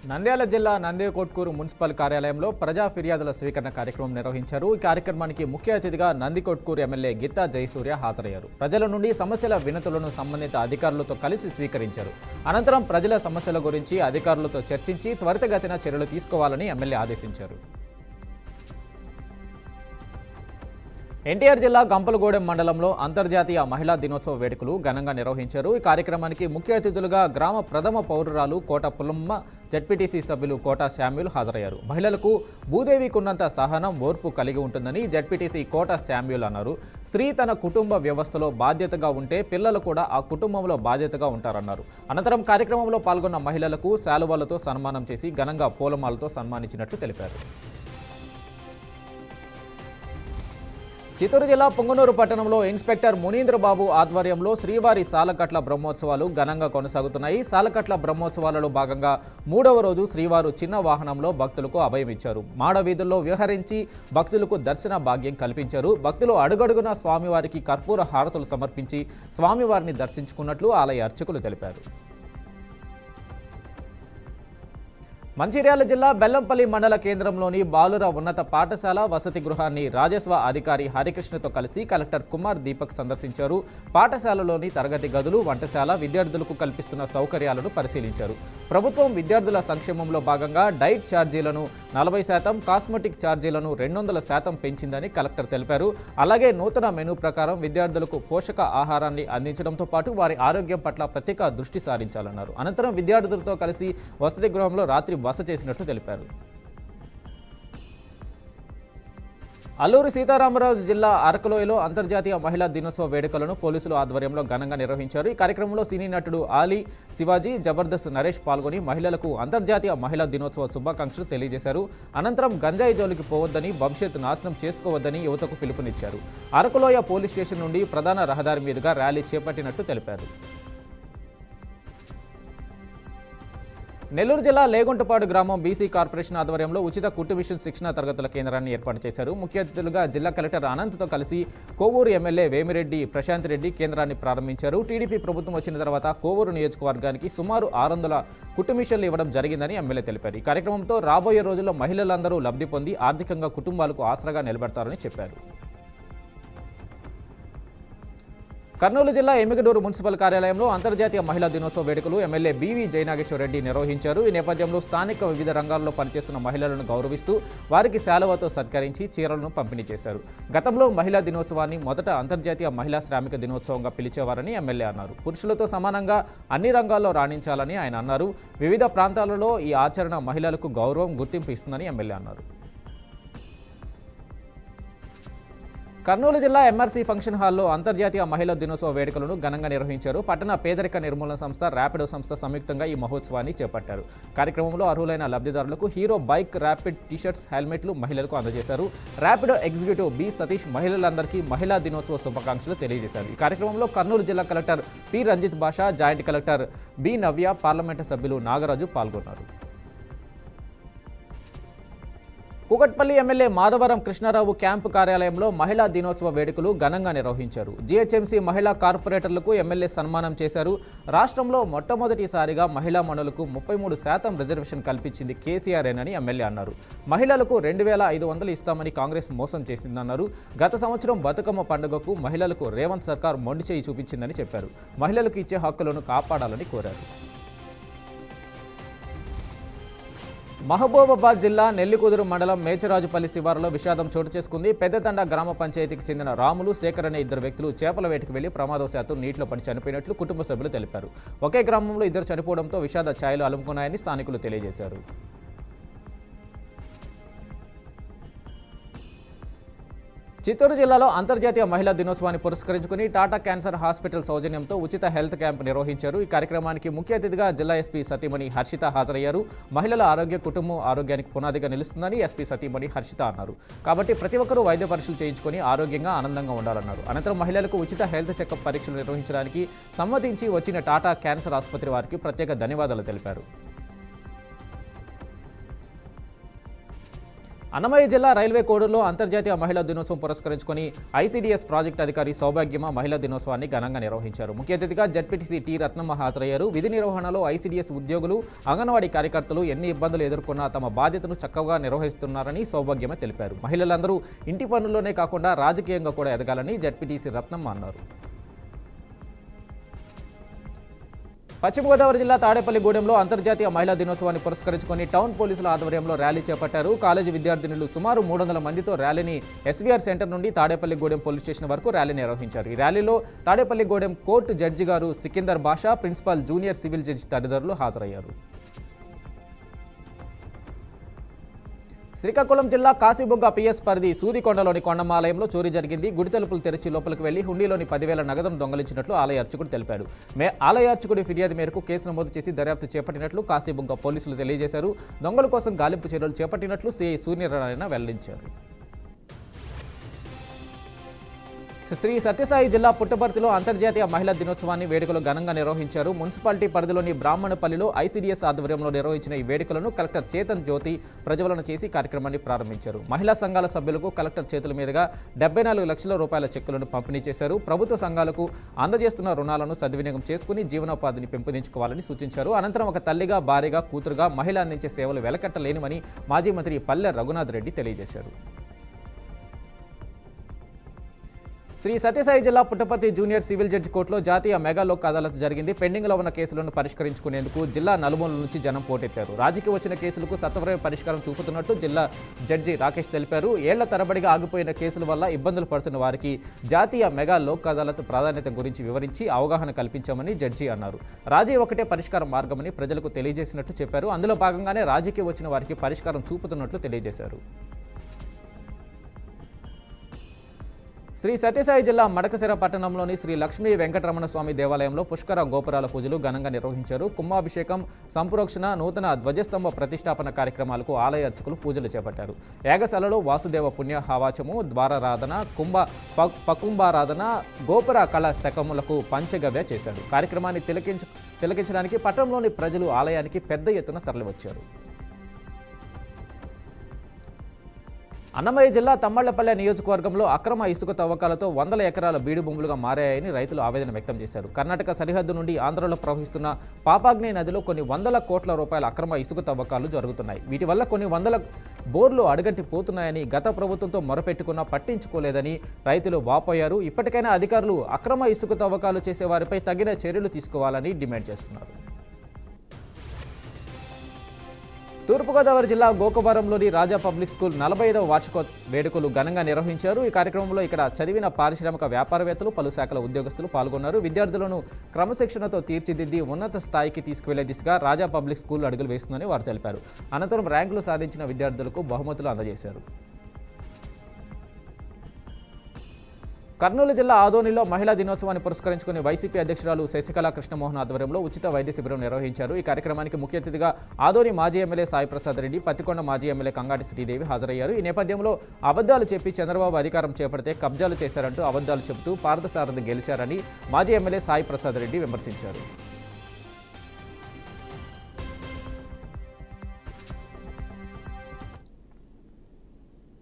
నంద్యాల జిల్లా నందికొట్కూరు మున్సిపల్ కార్యాలయంలో ప్రజా ఫిర్యాదుల స్వీకరణ కార్యక్రమం నిర్వహించారు. ఈ కార్యక్రమానికి ముఖ్య అతిథిగా నందికొట్కూరు ఎమ్మెల్యే గిత్తా జయసూర్య హాజరయ్యారు. ప్రజల నుండి సమస్యల వినతులను సంబంధిత అధికారులతో కలిసి స్వీకరించారు. అనంతరం ప్రజల సమస్యల గురించి అధికారులతో చర్చించి త్వరితగతిన చర్యలు తీసుకోవాలని ఎమ్మెల్యే ఆదేశించారు. ఎన్టీఆర్ జిల్లా గంపలగూడెం మండలంలో అంతర్జాతీయ మహిళా దినోత్సవ వేడుకలు ఘనంగా నిర్వహించారు. ఈ కార్యక్రమానికి ముఖ్య అతిథులుగా గ్రామ ప్రథమ పౌరురాలు కోట పుల్లమ్మ, జెడ్పీటీసీ సభ్యులు కోట శామ్యూల్ హాజరయ్యారు. మహిళలకు భూదేవికున్నంత సహనం, ఓర్పు కలిగి ఉంటుందని జెడ్పీటీసీ కోట శామ్యూల్ అన్నారు. స్త్రీ తన కుటుంబ వ్యవస్థలో బాధ్యతగా ఉంటే పిల్లలు కూడా ఆ కుటుంబంలో బాధ్యతగా ఉంటారన్నారు. అనంతరం కార్యక్రమంలో పాల్గొన్న మహిళలకు శాలువాలతో సన్మానం చేసి ఘనంగా పూలమాలతో సన్మానించినట్లు తెలిపారు. చిత్తూరు జిల్లా పొంగనూరు పట్టణంలో ఇన్స్పెక్టర్ మునీంద్రబాబు ఆధ్వర్యంలో శ్రీవారి సాలకట్ల బ్రహ్మోత్సవాలు ఘనంగా కొనసాగుతున్నాయి. సాలకట్ల బ్రహ్మోత్సవాలలో భాగంగా 3వ రోజు శ్రీవారు చిన్న వాహనంలో భక్తులకు అభయమిచ్చారు. మాడవీధుల్లో విహరించి భక్తులకు దర్శన భాగ్యం కల్పించారు. భక్తులు అడుగడుగున స్వామివారికి కర్పూర హారతులు సమర్పించి స్వామివారిని దర్శించుకున్నట్లు ఆలయ అర్చకులు తెలిపారు. మంచిర్యాల జిల్లా బెల్లంపల్లి మండల కేంద్రంలోని బాలుర ఉన్నత పాఠశాల వసతి గృహాన్ని రాజస్వ అధికారి హరికృష్ణతో కలిసి కలెక్టర్ కుమార్ దీపక్ సందర్శించారు. పాఠశాలలోని తరగతి గదులు, వంటశాల, విద్యార్థులకు కల్పిస్తున్న సౌకర్యాలను పరిశీలించారు. ప్రభుత్వం విద్యార్థుల సంక్షేమంలో భాగంగా డైట్ ఛార్జీలను 40%, కాస్మెటిక్ ఛార్జీలను 200% పెంచిందని కలెక్టర్ తెలిపారు. అలాగే నూతన మెనూ ప్రకారం విద్యార్థులకు పోషక ఆహారాన్ని అందించడంతో పాటు వారి ఆరోగ్యం పట్ల ప్రత్యేక దృష్టి సారించాలన్నారు. అనంతరం విద్యార్థులతో కలిసి వసతి గృహంలో రాత్రి బస చేసినట్లు తెలిపారు. అల్లూరి సీతారామరాజు జిల్లా అరకులోయలో అంతర్జాతీయ మహిళా దినోత్సవ వేడుకలను పోలీసులు ఆధ్వర్యంలో ఘనంగా నిర్వహించారు. ఈ కార్యక్రమంలో సినీ నటుడు ఆలీ, శివాజీ, జబర్దస్త్ నరేష్ పాల్గొని మహిళలకు అంతర్జాతీయ మహిళా దినోత్సవ శుభాకాంక్షలు తెలియజేశారు. అనంతరం గంజాయి జోలికి పోవద్దని, భవిష్యత్తు నాశనం చేసుకోవద్దని యువతకు పిలుపునిచ్చారు. అరకులోయ పోలీస్ స్టేషన్ నుండి ప్రధాన రహదారి మీదుగా ర్యాలీ చేపట్టినట్టు తెలిపారు. నెల్లూరు జిల్లా లేగుంటపాడు గ్రామం బీసీ కార్పొరేషన్ ఆధ్వర్యంలో ఉచిత కుట్టు మిషన్ శిక్షణ తరగతుల కేంద్రాన్ని ఏర్పాటు చేశారు. ముఖ్య అతిథులుగా జిల్లా కలెక్టర్ అనంత్తో కలిసి కోవూరు ఎమ్మెల్యే వేమిరెడ్డి ప్రశాంత్ రెడ్డి కేంద్రాన్ని ప్రారంభించారు. టీడీపీ ప్రభుత్వం వచ్చిన తర్వాత కోవూరు నియోజకవర్గానికి సుమారు 600 కుట్టు మిషన్లు ఇవ్వడం జరిగిందని ఎమ్మెల్యే తెలిపారు. ఈ కార్యక్రమంతో రాబోయే రోజుల్లో మహిళలందరూ లబ్ధి పొంది ఆర్థికంగా కుటుంబాలకు ఆసరాగా నిలబెడతారని చెప్పారు. కర్నూలు జిల్లా ఎమ్మిగనూరు మున్సిపల్ కార్యాలయంలో అంతర్జాతీయ మహిళా దినోత్సవ వేడుకలు ఎమ్మెల్యే బీవీ జయనాగేశ్వర రెడ్డి నిర్వహించారు. ఈ నేపథ్యంలో స్థానిక వివిధ రంగాల్లో పనిచేస్తున్న మహిళలను గౌరవిస్తూ వారికి శాలువాతో సత్కరించి చీరలను పంపిణీ చేశారు. గతంలో మహిళా దినోత్సవాన్ని మొదట అంతర్జాతీయ మహిళా శ్రామిక దినోత్సవంగా పిలిచేవారని ఎమ్మెల్యే అన్నారు. పురుషులతో సమానంగా అన్ని రంగాల్లో రాణించాలని ఆయన అన్నారు. వివిధ ప్రాంతాలలో ఈ ఆచరణ మహిళలకు గౌరవం, గుర్తింపు ఇస్తుందని ఎమ్మెల్యే అన్నారు. కర్నూలు జిల్లా ఎంఆర్సీ ఫంక్షన్ హాల్లో అంతర్జాతీయ మహిళా దినోత్సవ వేడుకలను ఘనంగా నిర్వహించారు. పట్టణ పేదరిక నిర్మూలన సంస్థ, ర్యాపిడో సంస్థ సంయుక్తంగా ఈ మహోత్సవాన్ని చేపట్టారు. కార్యక్రమంలో అర్హులైన లబ్ధిదారులకు హీరో బైక్, ర్యాపిడ్ టీషర్ట్స్, హెల్మెట్లు మహిళలకు అందజేశారు. ర్యాపిడో ఎగ్జిక్యూటివ్ బి సతీష్ మహిళలందరికీ మహిళా దినోత్సవ శుభాకాంక్షలు తెలియజేశారు. ఈ కార్యక్రమంలో కర్నూలు జిల్లా కలెక్టర్ పి రంజిత్ బాషా, జాయింట్ కలెక్టర్ బి నవ్య, పార్లమెంటు సభ్యులు నాగరాజు పాల్గొన్నారు. కూకట్పల్లి ఎమ్మెల్యే మాధవరం కృష్ణారావు క్యాంపు కార్యాలయంలో మహిళా దినోత్సవ వేడుకలు ఘనంగా నిర్వహించారు. జీహెచ్ఎంసీ మహిళా కార్పొరేటర్లకు ఎమ్మెల్యే సన్మానం చేశారు. రాష్ట్రంలో మొట్టమొదటిసారిగా మహిళా మనులకు 33% రిజర్వేషన్ కల్పించింది కేసీఆర్ఏనని ఎమ్మెల్యే అన్నారు. మహిళలకు 2,500 ఇస్తామని కాంగ్రెస్ మోసం చేసిందన్నారు. గత సంవత్సరం బతుకమ్మ పండుగకు మహిళలకు రేవంత్ సర్కార్ మొండి చేయి చూపించిందని చెప్పారు. మహిళలకు ఇచ్చే హక్కులను కాపాడాలని కోరారు. మహబూబాబాద్ జిల్లా నెల్లికుదురు మండలం మేచరాజుపల్లి శివారులో విషాదం చోటు చేసుకుంది. పెద్దతండ గ్రామ పంచాయతీకి చెందిన రాములు, శేఖర్ అనే 2 వ్యక్తులు చేపల వేటకు వెళ్లి ప్రమాదవశాత్తు నీటిలో పడి చనిపోయినట్లు కుటుంబ సభ్యులు తెలిపారు. ఒకే గ్రామంలో 2 చనిపోవడంతో విషాద ఛాయలు అలుముకున్నాయని స్థానికులు తెలియజేశారు. చిత్తూరు జిల్లాలో అంతర్జాతీయ మహిళా దినోత్సవాన్ని పురస్కరించుకుని టాటా క్యాన్సర్ హాస్పిటల్ సౌజన్యంతో ఉచిత హెల్త్ క్యాంప్ నిర్వహించారు. ఈ కార్యక్రమానికి ముఖ్య అతిథిగా జిల్లా ఎస్పీ సతీమణి హర్షిత హాజరయ్యారు. మహిళల ఆరోగ్య, కుటుంబం ఆరోగ్యానికి పునాదిగా నిలుస్తుందని ఎస్పీ సతీమణి హర్షిత అన్నారు. కాబట్టి ప్రతి ఒక్కరూ వైద్య పరీక్షలు చేయించుకొని ఆరోగ్యంగా, ఆనందంగా ఉండాలన్నారు. అనంతరం మహిళలకు ఉచిత హెల్త్ చెకప్ పరీక్షలు నిర్వహించడానికి సమ్మతించి వచ్చిన టాటా క్యాన్సర్ ఆసుపత్రి వారికి ప్రత్యేక ధన్యవాదాలు తెలిపారు. అన్నమయ్య జిల్లా రైల్వే కోడూరులో అంతర్జాతీయ మహిళా దినోత్సవం పురస్కరించుకొని ఐసీడీఎస్ ప్రాజెక్టు అధికారి సౌభాగ్యమ మహిళా దినోత్సవాన్ని ఘనంగా నిర్వహించారు. ముఖ్య అతిథిగా జడ్పీటీసీ టి రత్నమ్మ హాజరయ్యారు. విధి నిర్వహణలో ఐసీడీఎస్ ఉద్యోగులు, అంగన్వాడీ కార్యకర్తలు ఎన్ని ఇబ్బందులు ఎదుర్కొన్నా తమ బాధ్యతను చక్కగా నిర్వహిస్తున్నారని సౌభాగ్యమ తెలిపారు. మహిళలందరూ ఇంటి పనుల్లోనే కాకుండా రాజకీయంగా కూడా ఎదగాలని జడ్పీటీసీ రత్నమ్మ అన్నారు. పశ్చిమ గోదావరి జిల్లా తాడేపల్లిగూడెంలో అంతర్జాతీయ మహిళా దినోత్సవాన్ని పురస్కరించుకొని టౌన్ పోలీసుల ఆధ్వర్యంలో ర్యాలీ చేపట్టారు. కాలేజీ విద్యార్థినులు సుమారు 300 మందితో ర్యాలీని ఎస్వీఆర్ సెంటర్ నుండి తాడేపల్లిగూడెం పోలీస్ స్టేషన్ వరకు ర్యాలీ నిర్వహించారు. ఈ ర్యాలీలో తాడేపల్లిగూడెం కోర్టు జడ్జి గారు సికిందర్ బాషా, ప్రిన్సిపాల్, జూనియర్ సివిల్ జడ్జి తదితరులు హాజరయ్యారు. శ్రీకాకుళం జిల్లా కాశీబుగ్గ పిఎస్ పరిధి సూదికొండలోని కొండమాలయంలో చోరీ జరిగింది. గుడి తలుపులు తెరిచి లోపలికి వెళ్లి హుండీలోని 10,000 నగదును దొంగలించినట్లు ఆలయ అర్చకుడు తెలిపాడు. ఆలయ అర్చకుడి ఫిర్యాదు మేరకు కేసు నమోదు చేసి దర్యాప్తు చేపట్టినట్లు కాశీబుగ్గ పోలీసులు తెలియజేశారు. దొంగల కోసం గాలింపు చర్యలు చేపట్టినట్లు సిఐ సూర్యనారాయణ వెల్లడించారు. శ్రీ సత్యసాయి జిల్లా పుట్టపర్తిలో అంతర్జాతీయ మహిళా దినోత్సవాన్ని వేడుకలు ఘనంగా నిర్వహించారు. మున్సిపాలిటీ పరిధిలోని బ్రాహ్మణపల్లిలో ఐసీడీఎస్ ఆధ్వర్యంలో నిర్వహించిన ఈ వేడుకలను కలెక్టర్ చేతన్ జ్యోతి ప్రజ్వలన చేసి కార్యక్రమాన్ని ప్రారంభించారు. మహిళా సంఘాల సభ్యులకు కలెక్టర్ చేతుల మీదుగా 74 లక్షల రూపాయల చెక్కులను పంపిణీ చేశారు. ప్రభుత్వ సంఘాలకు అందజేస్తున్న రుణాలను సద్వినియోగం చేసుకుని జీవనోపాధిని పెంపొందించుకోవాలని సూచించారు. అనంతరం ఒక తల్లిగా, భార్యగా, కూతురుగా మహిళ అందించే సేవలు వెలకట్టలేనివని మాజీ మంత్రి పల్లె రఘునాథ్ రెడ్డి తెలియజేశారు. శ్రీ సత్యసాయి జిల్లా పుట్టపర్తి జూనియర్ సివిల్ జడ్జి కోర్టులో జాతీయ మెగా లోక్ అదాలత్ జరిగింది. పెండింగ్లో ఉన్న కేసులను పరిష్కరించుకునేందుకు జిల్లా నలుమూలల నుంచి జనం పోటెత్తారు. రాజీకి వచ్చిన కేసులకు సత్వరమే పరిష్కారం చూపుతున్నట్లు జిల్లా జడ్జి రాకేష్ తెలిపారు. ఏళ్ల తరబడిగా ఆగిపోయిన కేసుల వల్ల ఇబ్బందులు పడుతున్న వారికి జాతీయ మెగా లోక్ అదాలత్ ప్రాధాన్యత గురించి వివరించి అవగాహన కల్పించామని జడ్జి అన్నారు. రాజీ ఒకటే పరిష్కార మార్గమని ప్రజలకు తెలియజేసినట్లు చెప్పారు. అందులో భాగంగానే రాజీకి వచ్చిన వారికి పరిష్కారం చూపుతున్నట్లు తెలియజేశారు. శ్రీ సత్యసాయి జిల్లా మడకశిర పట్టణంలోని శ్రీ లక్ష్మీ వెంకటరమణ స్వామి దేవాలయంలో పుష్కర గోపురాల పూజలు ఘనంగా నిర్వహించారు. కుంభాభిషేకం, సంప్రోక్షణ, నూతన ధ్వజస్తంభ ప్రతిష్టాపన కార్యక్రమాలకు ఆలయ అర్చకులు పూజలు చేపట్టారు. యాగశాలలో వాసుదేవ పుణ్య హావాచము, ద్వారారాధన, పకుంభారాధన, గోపుర కళ శకములకు పంచగవ్య చేశారు. కార్యక్రమాన్ని తిలకించడానికి పట్టణంలోని ప్రజలు ఆలయానికి పెద్ద ఎత్తున తరలివచ్చారు. అన్నమయ్య జిల్లా తమ్మళ్లపల్లె నియోజకవర్గంలో అక్రమ ఇసుక తవ్వకాలతో 100 ఎకరాల బీడు భూములుగా మారాయని రైతులు ఆవేదన వ్యక్తం చేశారు. కర్ణాటక సరిహద్దు నుండి ఆంధ్రలో ప్రవహిస్తున్న పాపాగ్ని నదిలో కొన్ని 100 కోట్ల రూపాయల అక్రమ ఇసుక తవ్వకాలు జరుగుతున్నాయి. వీటి వల్ల కొన్ని 100 బోర్లు అడుగంటి పోతున్నాయని గత ప్రభుత్వంతో మొరపెట్టుకున్నా పట్టించుకోలేదని రైతులు వాపోయారు. ఇప్పటికైనా అధికారులు అక్రమ ఇసుక తవ్వకాలు చేసే వారిపై తగిన చర్యలు తీసుకోవాలని డిమాండ్ చేస్తున్నారు. తూర్పుగోదావరి జిల్లా గోకవరంలోని రాజా పబ్లిక్ స్కూల్ 45వ వార్షిక వేడుకలు ఘనంగా నిర్వహించారు. ఈ కార్యక్రమంలో ఇక్కడ చదివిన పారిశ్రామిక వ్యాపారవేత్తలు, పలు శాఖల ఉద్యోగస్తులు పాల్గొన్నారు. విద్యార్థులను క్రమశిక్షణతో తీర్చిదిద్ది ఉన్నత స్థాయికి తీసుకువెళ్లే దిశగా రాజా పబ్లిక్ స్కూల్ అడుగులు వేస్తుందని వారు తెలిపారు. అనంతరం ర్యాంకులు సాధించిన విద్యార్థులకు బహుమతులు అందజేశారు. కర్నూలు జిల్లా ఆదోనిలో మహిళా దినోత్సవాన్ని పురస్కరించుకుని వైసీపీ అధ్యక్షురాలు శశికళ కృష్ణమోహన్ ఆధ్వర్యంలో ఉచిత వైద్య శిబిరం నిర్వహించారు. ఈ కార్యక్రమానికి ముఖ్య అతిథిగా ఆదోని మాజీ ఎమ్మెల్యే సాయి ప్రసాద్ రెడ్డి, పత్తికొండ మాజీ ఎమ్మెల్యే కంగాటి శ్రీదేవి హాజరయ్యారు. ఈ నేపథ్యంలో అబద్ధాలు చెప్పి చంద్రబాబు అధికారం చేపడితే కబ్జాలు చేశారంటూ అబద్ధాలు చెబుతూ పార్థసారథి గెలిచారని మాజీ ఎమ్మెల్యే సాయి ప్రసాద్ రెడ్డి విమర్శించారు.